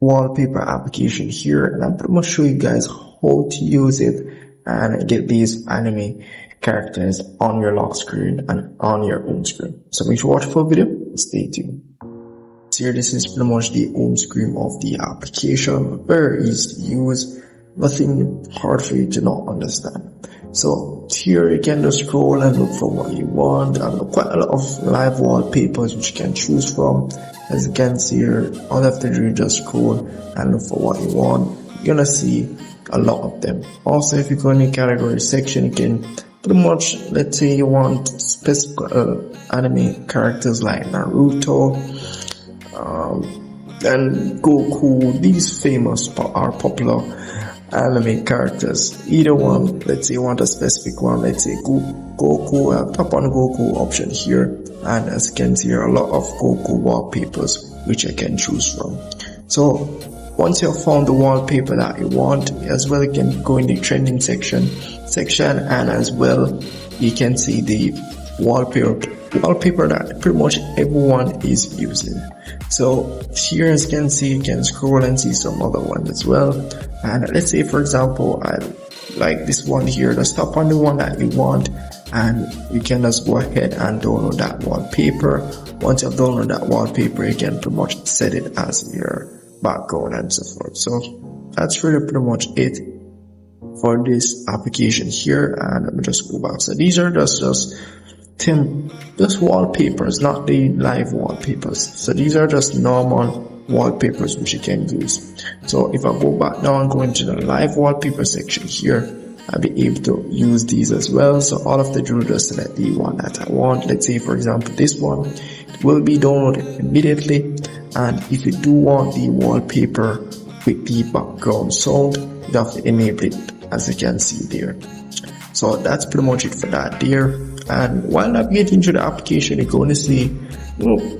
wallpaper application here, and I'm pretty much show you guys how to use it and get these anime characters on your lock screen and on your home screen. So make sure you watch the full video, stay tuned. So here, this is pretty much the home screen of the application. Very easy to use, nothing hard for you to not understand. So here you can just scroll and look for what you want, and quite a lot of live wallpapers which you can choose from. As you can see here, all you have to do is just scroll and look for what you want. You're gonna see a lot of them. Also, if you go in the category section, you can pretty much, let's say you want specific anime characters like Naruto and Goku. These famous are popular anime characters. Either one, let's say you want a specific one, let's say Goku, tap on Goku option here, and as you can see here, a lot of Goku wallpapers which I can choose from. So once you have found the wallpaper that you want, as well you can go in the trending section, and as well you can see the wallpaper that pretty much everyone is using. So here, as you can see, you can scroll and see some other ones as well. And let's say, for example, I like this one here. Just tap on the one that you want, and you can just go ahead and download that wallpaper. Once you've downloaded that wallpaper, you can pretty much set it as your background and so forth. So that's really pretty much it for this application here. And let me just go back. So these are just wallpapers, not the live wallpapers. So these are just normal wallpapers which you can use. So if I go back now and go into the live wallpaper section here, I'll be able to use these as well. So all of the do is just select the one that I want. Let's say, for example, this one will be downloaded immediately. And if you do want the wallpaper with the background sound, you have to enable it, as you can see there. So that's pretty much it for that there. And while navigating through the application, you're going to see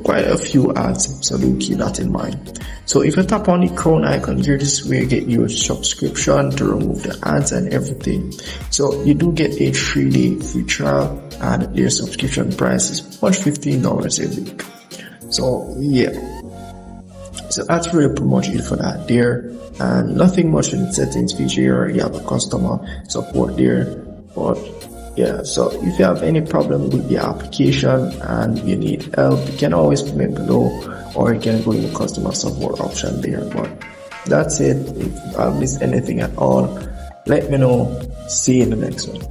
quite a few ads, so do keep that in mind. So if you tap on the crown icon here, this is where you get your subscription to remove the ads and everything. So you do get a 3-day free trial, and their subscription price is $15 a week. So yeah, so that's really pretty much it for that there. And nothing much in the settings feature here. You have a customer support there, but yeah, so if you have any problem with the application and you need help, you can always comment below, or you can go in the customer support option there. But that's it. If I've missed anything at all, let me know. See you in the next one.